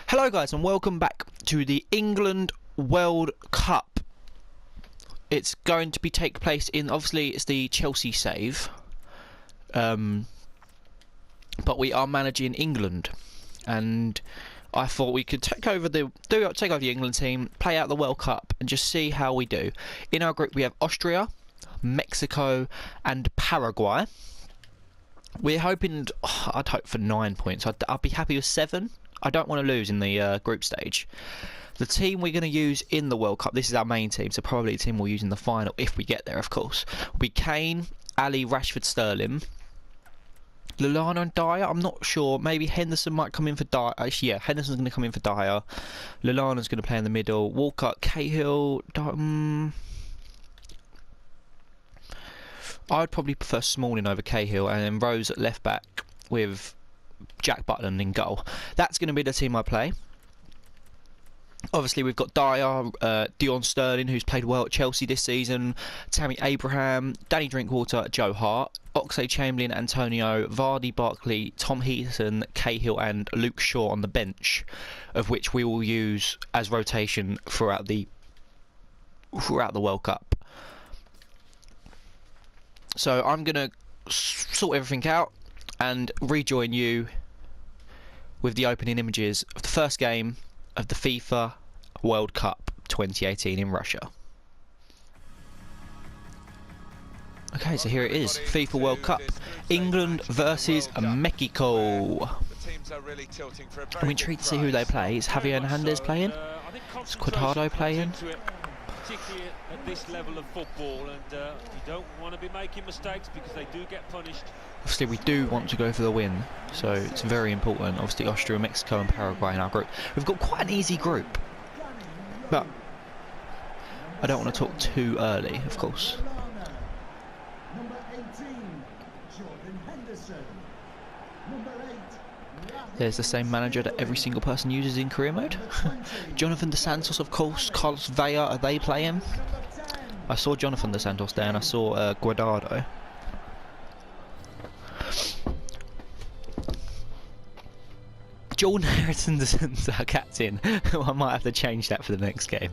Hello guys and welcome back to the England World Cup. It's going to take place in, obviously it's the Chelsea save, but we are managing England, and I thought we could take over the England team, play out the World Cup and just see how we do. In our group we have Austria, Mexico and Paraguay. We're hoping, I'd hope for 9 points. I'd be happy with 7. I don't want to lose in the group stage. The team we're going to use in the World Cup, this is our main team, so probably the team we'll use in the final, if we get there of course, will be Kane, Ali, Rashford, Sterling, Lallana and Dyer. I'm not sure, maybe Henderson might come in for Dyer. Actually, yeah, Henderson's going to come in for Dyer. Lallana's going to play in the middle. Walker, Cahill, I would probably prefer Smalling over Cahill, and then Rose at left back with Jack Butland in goal. That's going to be the team I play. Obviously we've got Dyer, Dion Sterling, who's played well at Chelsea this season, Tammy Abraham, Danny Drinkwater, Joe Hart, Oxlade-Chamberlain, Antonio, Vardy, Barkley, Tom Heaton, Cahill and Luke Shaw on the bench, of which we will use as rotation throughout the World Cup. So I'm going to sort everything out and rejoin you with the opening images of the first game of the FIFA World Cup 2018 in Russia. Okay, so here it is, FIFA World Cup, England versus Mexico. I'm intrigued to see who they play. Is Javier Hernandez playing? Is Cuadrado playing? Particularly at this level of football, and you don't want to be making mistakes because they do get punished. Obviously we do want to go for the win, so it's very important. Obviously Austria, Mexico and Paraguay in our group. We've got quite an easy group, but I don't want to talk too early, of course. Number 18, Jordan Henderson. Number 8, there's the same manager that every single person uses in career mode. Jonathan Dos Santos, of course. Carlos Vela, are they playing? I saw Jonathan Dos Santos there, and I saw Guardado. Jordan Henderson's our captain. I might have to change that for the next game.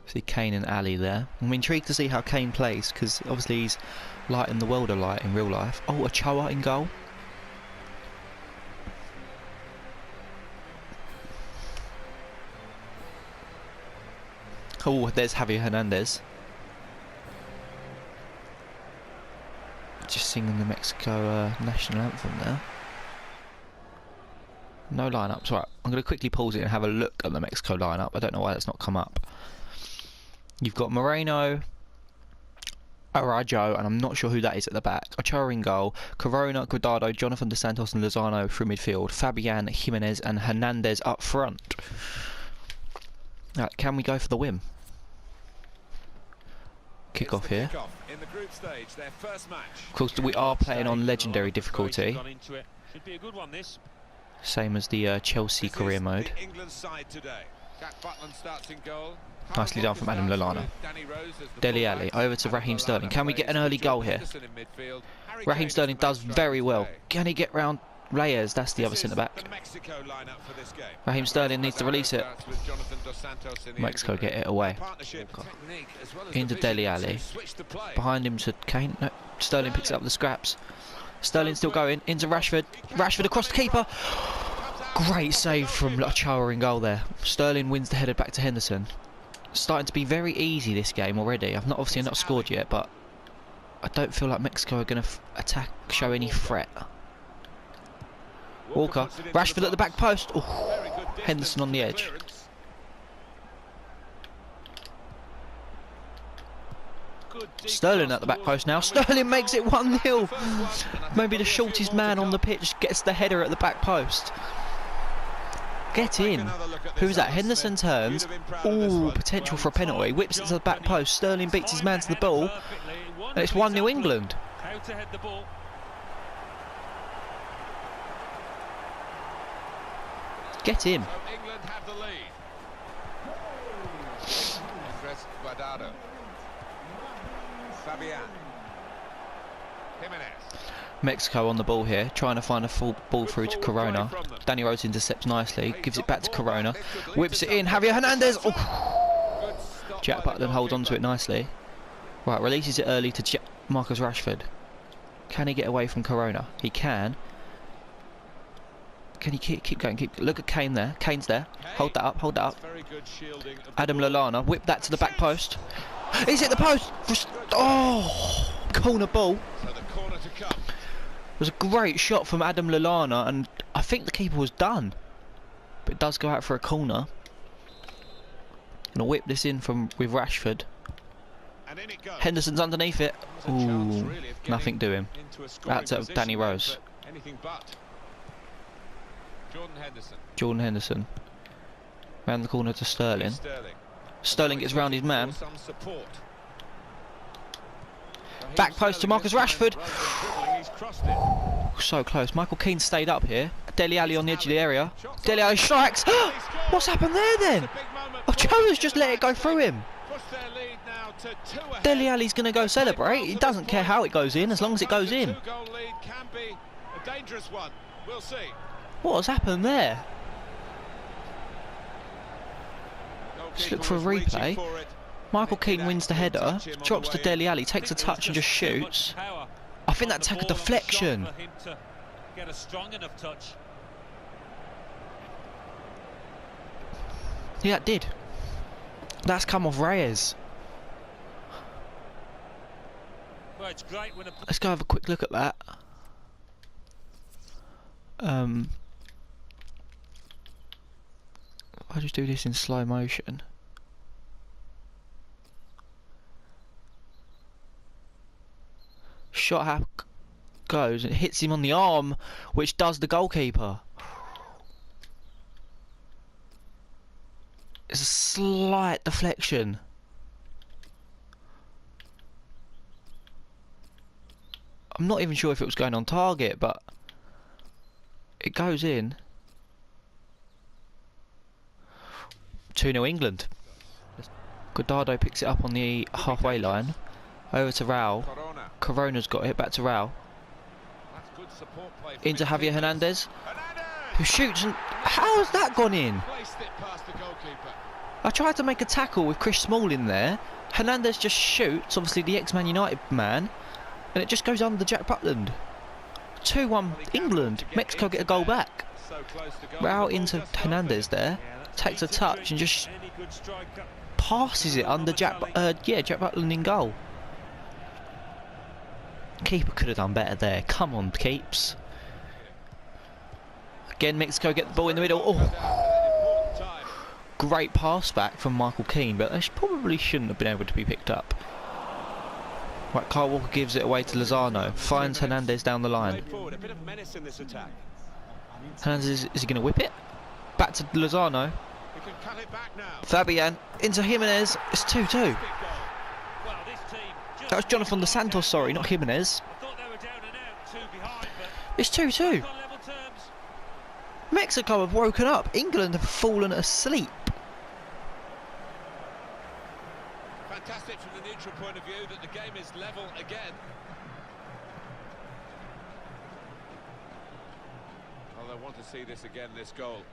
See Kane and Ali there. I'm intrigued to see how Kane plays, because obviously he's light in the world of light in real life. Oh, Ochoa in goal. Oh, there's Javier Hernandez. Just singing the Mexico national anthem there. No lineups. Right, I'm going to quickly pause it and have a look at the Mexico lineup. I don't know why that's not come up. You've got Moreno, Arajo, and I'm not sure who that is at the back. Ochoa in goal, Corona, Guardado, Jonathan Dos Santos and Lozano through midfield, Fabian, Jimenez and Hernandez up front. Right, can we go for the win? Kick off here. In the group stage, their first match. Of course, we are playing on legendary difficulty. Should be a good one, this. Same as the Chelsea career mode. Nicely done from Adam Lallana. Dele Alli over to Raheem Sterling. Can we get an early goal here? Raheem Sterling does very well. Can he get round Reyes? That's the other centre back. Raheem Sterling needs to release it. Mexico get it away. Into Dele Alli. Behind him to Kane. No, Sterling picks up the scraps. Sterling still going. Into Rashford. Rashford across the keeper. Great save from Ochoa in goal there. Sterling wins the header back to Henderson. Starting to be very easy this game already. I've not scored yet, but I don't feel like Mexico are going to show any threat. Walker, Rashford at the back post. Ooh, Henderson on the edge. Sterling at the back post now. Sterling makes it 1-0. Maybe the shortest man on the pitch gets the header at the back post. Get in. Who's that? Henderson turns. Ooh, potential for a penalty. Whips it to the back post. Sterling beats his man to the ball. And it's 1-0 England. How to head the ball. Get in. England have the lead. Guardado. Fabian. Jimenez. Mexico on the ball here, trying to find a full ball through to Corona. Danny Rose intercepts nicely, gives it back to Corona, whips it in. Javier Hernandez. Oh. Jack Butland holds on to it nicely. Right, releases it early to Marcus Rashford. Can he get away from Corona? He can. Can he keep going? Look at Kane there. Kane's there. Hold that up. Hold that up. Adam Lallana. Whip that to the back post. Is it the post? Oh, corner ball. It was a great shot from Adam Lallana, and I think the keeper was done. But it does go out for a corner. Gonna whip this in with Rashford. Henderson's underneath it. Ooh, nothing doing. That's Danny Rose. Jordan Henderson. Round the corner to Sterling. Sterling gets round his man. Back post to Marcus Rashford. So close. Michael Keane stayed up here. Dele Alli on the edge of the area. Dele Alli strikes. What's happened there then? Ochoa's just let it go through him. Dele Alli's going to go celebrate. He doesn't care how it goes in, as long as it goes in. What has happened there? Just look for a replay. Michael Keane wins the header, drops to Dele Alli, takes a touch and just shoots. I think that took a deflection. Yeah, it did. That's come off Reyes. Let's go have a quick look at that. I'll just do this in slow motion. Shot how goes and it hits him on the arm, which does the goalkeeper. It's a slight deflection. I'm not even sure if it was going on target, but it goes in. 2-0 England. Guardado picks it up on the halfway line. Over to Raul. Corona's got it, back to Raul. Into Javier Hernandez, who shoots, and how has that gone in? I tried to make a tackle with Chris Smalling there. Hernandez just shoots, obviously the ex-Man United man, and it just goes under Jack Butland. 2-1 England. Mexico get a goal back. Raul into Hernandez there, takes a touch and just passes it under Jack Butland in goal. Keeper could have done better there. Come on, keeps. Again, Mexico get the ball in the middle. Oh, great pass back from Michael Keane, but they probably shouldn't have been able to be picked up. Right, Kyle Walker gives it away to Lozano. Finds Hernandez down the line. Hernandez, is he going to whip it? Back to Lozano. Fabian into Jimenez. It's 2-2. That was Jonathan Dos Santos, sorry, not Jimenez. It's 2-2. Mexico have woken up. England have fallen asleep. Fantastic from the neutral point of view that the game is level again. Well, they want to see this again, this goal.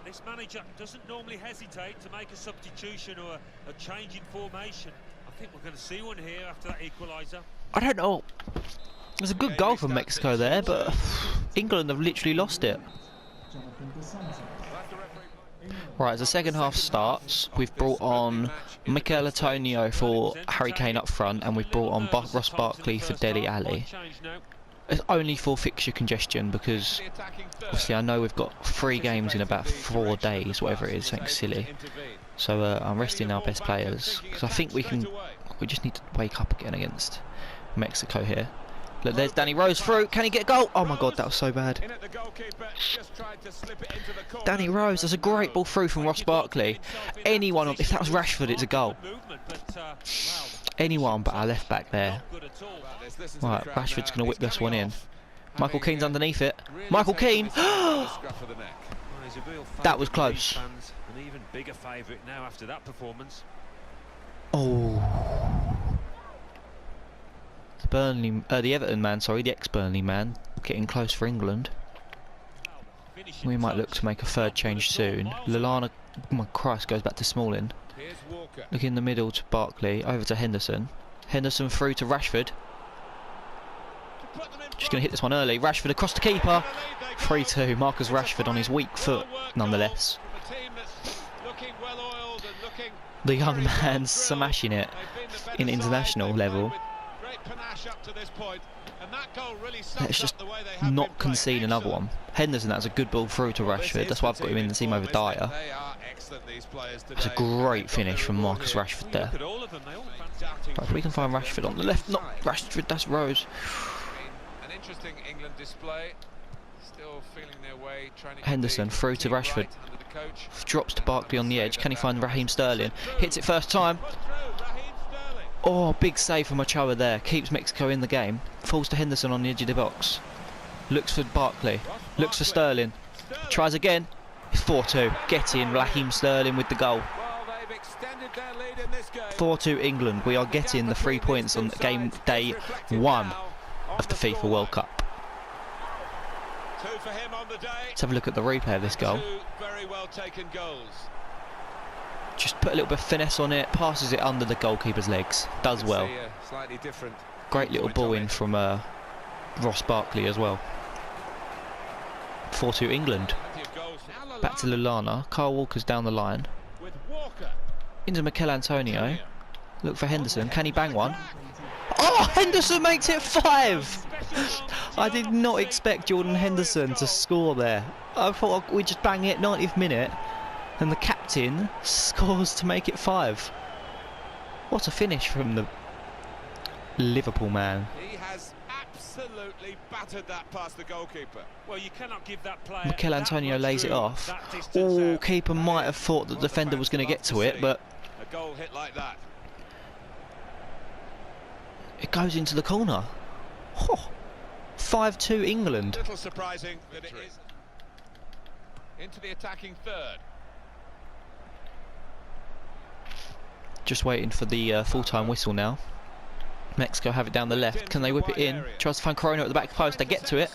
This manager doesn't normally hesitate to make a substitution or a change in formation. I think we're going to see one here after that equaliser. I don't know. It was a good goal from Mexico there, but England have literally lost it. Right, as the second half starts, we've brought on Mikel Antonio for Harry Kane up front, and we've brought on Ross Barkley for Dele Alli. It's only for fixture congestion, because obviously I know we've got 3 games in about 4 days, whatever it is, something silly. So I'm resting our best players, because I think we just need to wake up again against Mexico here. Look, there's Danny Rose through. Can he get a goal? Oh my god, that was so bad. Danny Rose, that's a great ball through from Ross Barkley. Anyone, if that was Rashford, it's a goal. Anyone but our left back there. Right, Rashford's going to whip this one in. Michael Keane's underneath it. Michael Keane! That was close. An even bigger favourite now after that performance. Oh. The Everton man, sorry, the ex-Burnley man, getting close for England. We might look to make a third change soon. Lallana, oh my Christ, goes back to Smalling. Look in the middle to Barkley, over to Henderson. Henderson through to Rashford. Just going to hit this one early. Rashford across the keeper. 3-2. Marcus Rashford on his weak foot, nonetheless. The young man smashing it in international level. Let's just not concede another one. Henderson, that's a good ball through to Rashford. That's why I've got him in the team over Dyer. It's a great finish from Marcus Rashford there. But if we can find Rashford on the left, not Rashford, that's Rose. An interesting England display. Still feeling their way, Henderson through to Rashford. Drops to Barkley on the edge. Can he find Raheem Sterling? Hits it first time. Oh, big save from Ochoa there. Keeps Mexico in the game. Falls to Henderson on the edge of the box. Looks for Barkley. Looks for Sterling. Tries again. 4-2. Get in. Raheem Sterling with the goal. 4-2 England. We are getting the 3 points on game day 1 of the FIFA World Cup. Let's have a look at the replay of this goal. Just put a little bit of finesse on it, passes it under the goalkeeper's legs. Does well. Great little ball in from Ross Barkley as well. 4-2 England. Back to Lallana. Kyle Walker's down the line. Into Mikel Antonio. Look for Henderson. Can he bang one? Oh, Henderson makes it 5! I did not expect Jordan Henderson to score there. I thought we'd just bang it 90th minute. And the captain scores to make it 5. What a finish from the Liverpool man. He has absolutely battered that past the goalkeeper. Well, you cannot give that player. Mikel Antonio lays it off. Oh, keeper might have thought that the defender was going to get to it, but a goal hit like that. It goes into the corner. Oh, 5-2 England. A little surprising that it is. Into the attacking third. Just waiting for the full-time whistle now. Mexico have it down the left. Can they whip it in? Tries to find Corona at the back post. They get to it.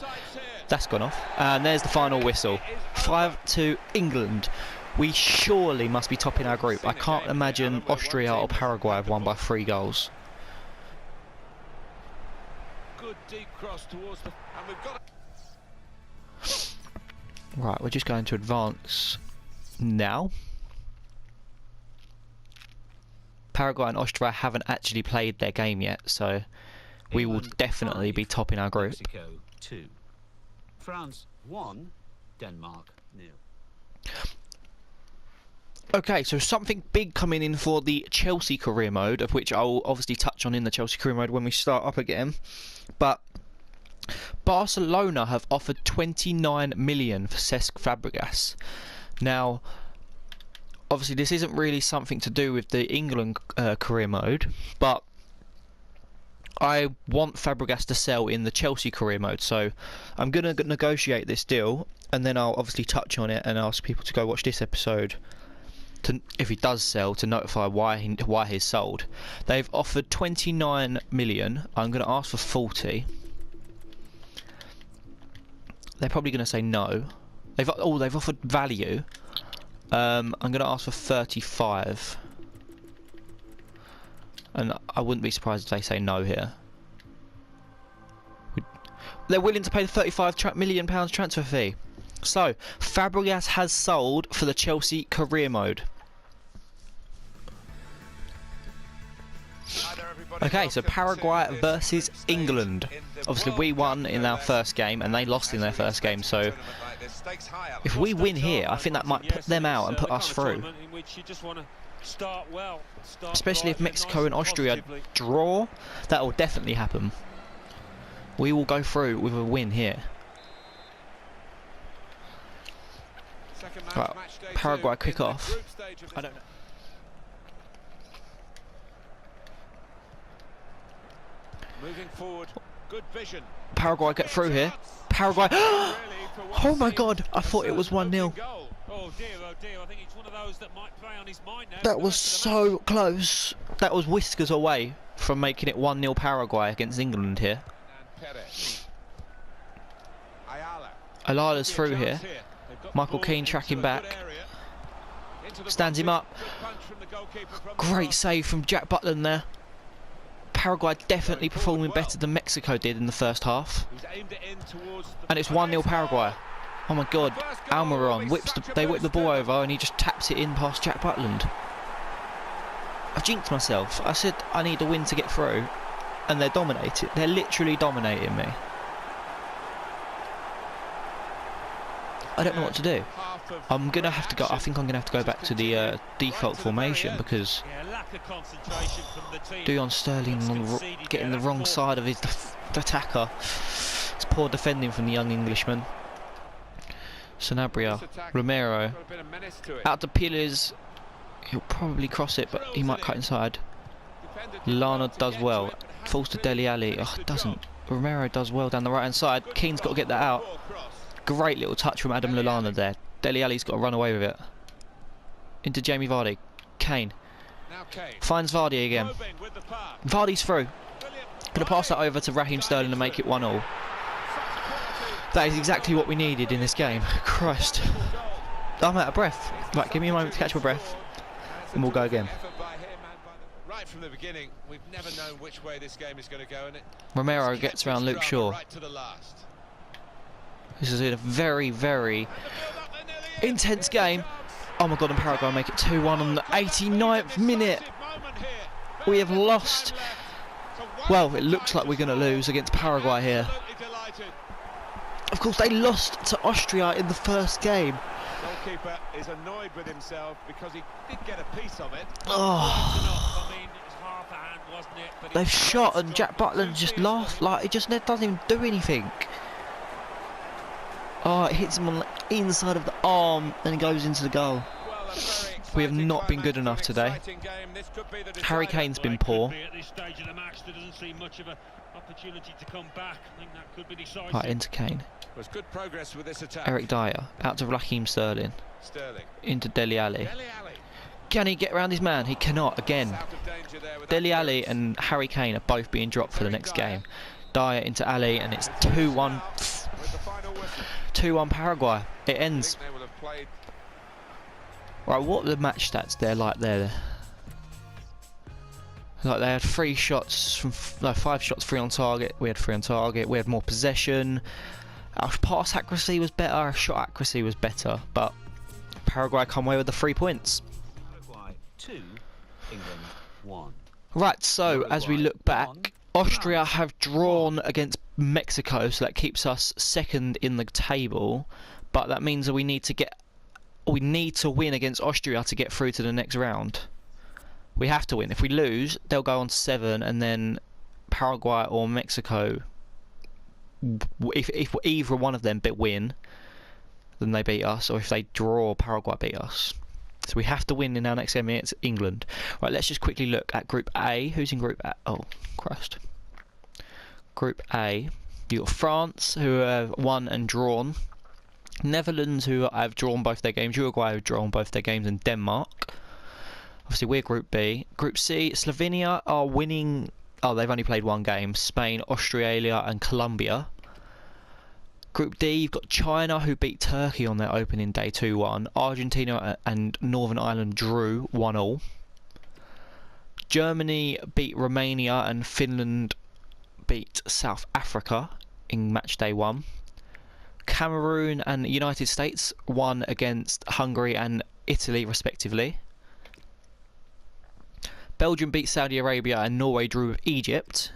That's gone off. And there's the final whistle. 5-2 England. We surely must be topping our group. I can't imagine Austria or Paraguay have won by 3 goals. Good deep cross towards the, and we've got. Right, we're just going to advance now. Paraguay and Austria haven't actually played their game yet, so we will definitely be topping our group. Mexico 2. France 1. Denmark 0. Okay, so something big coming in for the Chelsea career mode, of which I'll obviously touch on in the Chelsea career mode when we start up again. But Barcelona have offered 29 million for Cesc Fabregas. Now, obviously this isn't really something to do with the England career mode, but I want Fabregas to sell in the Chelsea career mode, so I'm going to negotiate this deal, and then I'll obviously touch on it and ask people to go watch this episode to, if he does sell, to notify why he's sold. They've offered 29 million. I'm going to ask for 40. They're probably going to say no. They've offered value. I'm going to ask for 35. And I wouldn't be surprised if they say no here. They're willing to pay the £35 million transfer fee. So, Fabregas has sold for the Chelsea career mode. Okay, so Paraguay versus England. Obviously we won in our first game and they lost in their first game, so if we win here, I think that might put them out and put us through. Especially if Mexico and Austria draw, that will definitely happen. We will go through with a win here. Right, Paraguay kick off. I don't know. Moving forward, good vision. Paraguay get through here. Paraguay. Oh my God! I thought it was 1-0. Oh dear, oh dear. I think it's one of those that might play on his mind now. That was so close. that was whiskers away from making it 1-0 Paraguay against England here. Ayala's through here. Michael Keane tracking back. Stands him up. Great save from Jack Butland there. Paraguay definitely performing better than Mexico did in the first half. And it's 1-0 Paraguay. Oh my god, Almiron they whip the ball over and he just taps it in past Jack Butland. I've jinxed myself. I said I need a win to get through, and they're dominating. They're literally dominating me. I don't know what to do. I'm gonna have to go. I think I'm gonna have to go back to the default formation because Deon Sterling getting the wrong side of his attacker. It's poor defending from the young Englishman. Sanabria, Romero, out to Piles. He'll probably cross it, but he might cut inside. Lana does well. Falls to Dele Alli. Oh, doesn't. Romero does well down the right hand side. Keane's got to get that out. Great little touch from Adam Lallana there. Dele Alli's got to run away with it. Into Jamie Vardy. Kane. Finds Vardy again. Vardy's through. Gonna pass that over to Raheem Sterling to make it 1-0. That is exactly what we needed in this game. Christ. I'm out of breath. Right, give me a moment to catch my breath. And we'll go again. Right from the beginning, we've never known which way this game is going to go, and Romero gets around Luke Shaw. Right to the last. This is a very, very intense game. Oh my god, and Paraguay make it 2-1 on the 89th minute. We have lost. Well, it looks like we're going to lose against Paraguay here. Of course, they lost to Austria in the first game. Goalkeeper is annoyed with himself because he did get a piece of it. Oh. They've shot and Jack Butland just laughed, like it just doesn't even do anything. Oh, it hits him on the inside of the arm and it goes into the goal. We have not been good enough today. Harry Kane's been poor. Right, into Kane. Eric Dyer, out to Raheem Sterling. Into Dele Alli. Can he get around his man? He cannot, again. Dele Alli and Harry Kane are both being dropped for the next game. Dyer into Ali, and it's 2-1. 2-1 Paraguay. It ends. Right, what are the match stats they're like there? Like they had 3 shots from 5 shots, 3 on target. We had 3 on target. We had more possession. Our pass accuracy was better. Our shot accuracy was better. But Paraguay come away with the 3 points. Paraguay 2, England 1. Right, so as we look back, Austria have drawn against Mexico, so that keeps us second in the table. But that means that we need to win against Austria to get through to the next round. We have to win. If we lose, they'll go on to 7, and then Paraguay or Mexico, if either one of them win, then they beat us, or if they draw, Paraguay beat us. So we have to win in our next game against England. Right, let's just quickly look at Group A. Who's in Group A? Oh, Christ. Group A. You've got France, who have won and drawn. Netherlands, who have drawn both their games. Uruguay, who have drawn both their games. And Denmark. Obviously, we're Group B. Group C, Slovenia are winning. Oh, they've only played 1 game. Spain, Australia, and Colombia. Group D, you've got China, who beat Turkey on their opening day 2-1. Argentina and Northern Ireland drew 1-1. Germany beat Romania, and Finland beat South Africa in match day 1. Cameroon and United States won against Hungary and Italy, respectively. Belgium beat Saudi Arabia, and Norway drew with Egypt.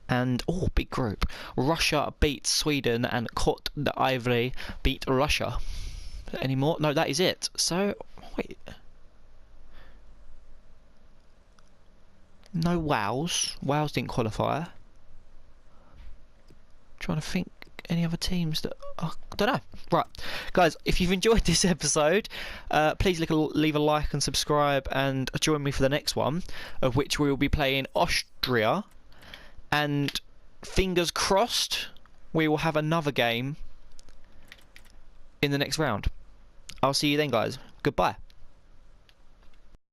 And, oh, big group. Russia beat Sweden, and Côte d'Ivoire beat Russia. Any more? No, that is it. So, wait. No Wales. Wales didn't qualify. Trying to think any other teams that... Oh, I don't know. Right. Guys, if you've enjoyed this episode, please leave a like and subscribe, and join me for the next one, of which we will be playing Austria. And fingers crossed, we will have another game in the next round. I'll see you then, guys. Goodbye.